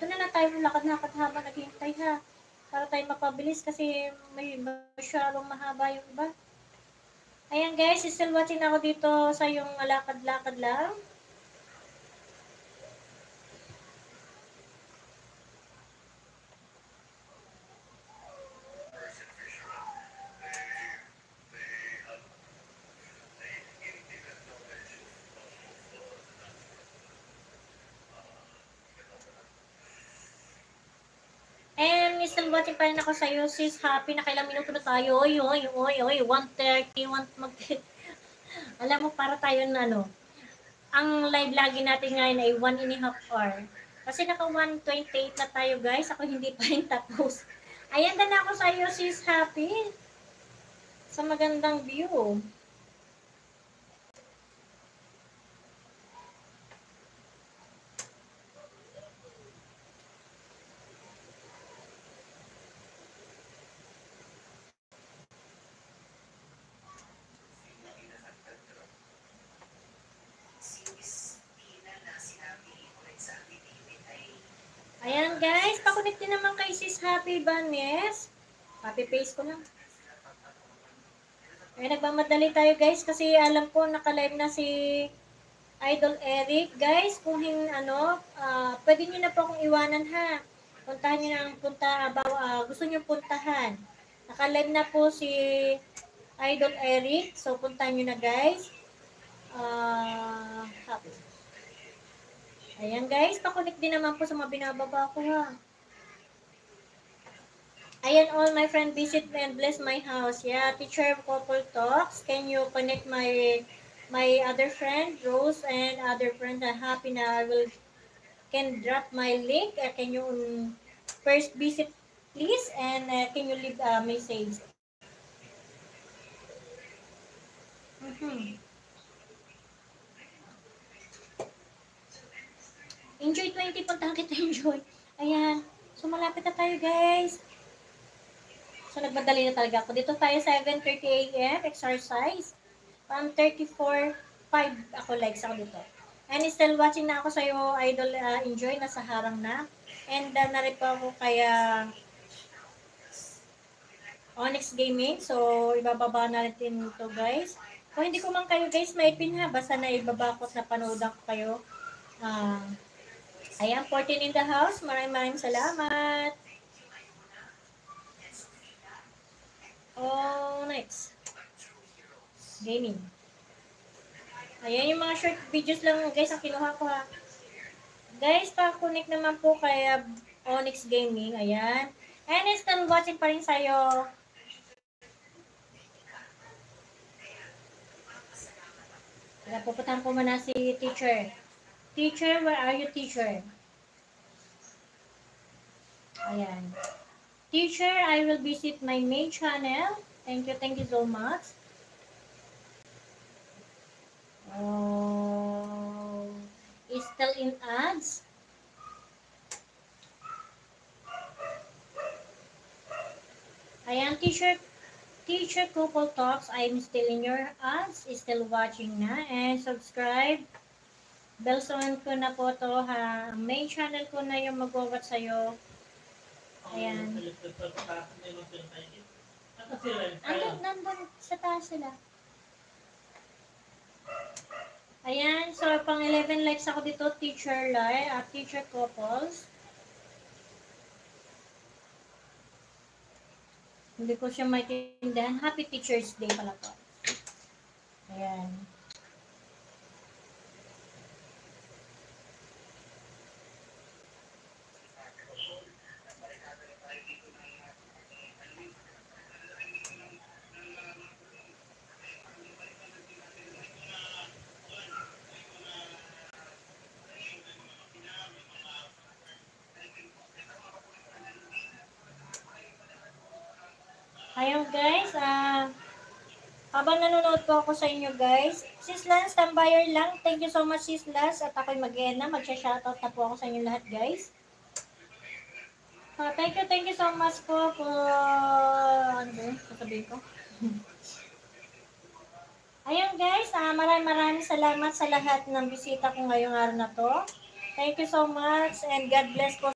Doon na lang tayo lakad-lakad habang naghihintay ha. Para tayo mapabilis kasi may masyadong mahaba yung iba. Ayan guys, still watching ako dito sa yung lakad-lakad lang. And still watching pa rin ako sa iyo, sis. Happy na kailang minuto na tayo. Oy, 1:30, alam mo, para tayo na ang live lagi natin ngayon ay 1.5 hour. Kasi naka 1:28 na tayo guys. Ako hindi pa rin tapos. Ayan na ako sa iyo, sis. Happy. Sa magandang view. Ayan guys, pakunik din naman kay sis Happy Banes. Happy face ko lang. Ay, nagmamadali tayo guys kasi alam ko naka-live na si Idol Eric. Guys, kung pwede nyo na po akong iwanan ha. Puntahan nyo na ang gusto nyo puntahan. Naka-live na po si Idol Eric. So, puntahan nyo na guys. Happy. Ayan guys, pakunik din naman po sa mga binababa ko ha. Ayan, all my friend, visit and bless my house. Yeah, teacher couple talks. Can you connect my other friend, Rose, and other friend? I'm happy na I can drop my link. Can you first visit, please? And can you leave a message? Enjoy 20, puntahan kita, enjoy. Ayan. So, malapit na tayo, guys. So, nagmadali na talaga ako. Dito tayo, 7:30 a.m. exercise. 34.5 ako likes ako dito. And still watching na ako sa'yo, Idol. Enjoy, nasa harang na. And na rin po ako kaya Onyx Gaming. So, ibababa na natin ito, guys. Kung hindi ko man kayo, guys, maipin ha. Basta na ibaba ko na panoodan ko kayo. Ayan, 14 in the house. Maraming salamat. Oh, next. Gaming. Ayan yung mga short videos lang, guys, ang kinuha ko ha. Guys, pa-connect naman po kay Onyx Gaming. Ayan. And still watching pa rin sa'yo. Kaya pupuntahan ko muna si teacher. Teacher, where are you, teacher? Ayan. Teacher, I will visit my main channel. Thank you so much. Oh, is still in ads. Ayan, teacher couple talks. I'm still in your ads. Still watching na. And subscribe. Belson ko na po to ha. Main channel ko na yung mag-watch sa'yo. Ayan. Nandun sa taas sila. Ayan, so pang 11 likes ako dito, teacher live, teacher couples. Hindi ko siya maintindihan. Happy Teacher's Day pala po. Ayan. Ayun guys, habang nanonood po ako sa inyo guys, Sis Lance, tambayer lang. Thank you so much Sis Lance. At ako'y mag-end na, magsha-shoutout na po ako sa inyo lahat guys. Thank you so much po for, sasabihin ko. Ayun guys, maraming salamat sa lahat ng bisita ko ngayong araw na to. Thank you so much and God bless po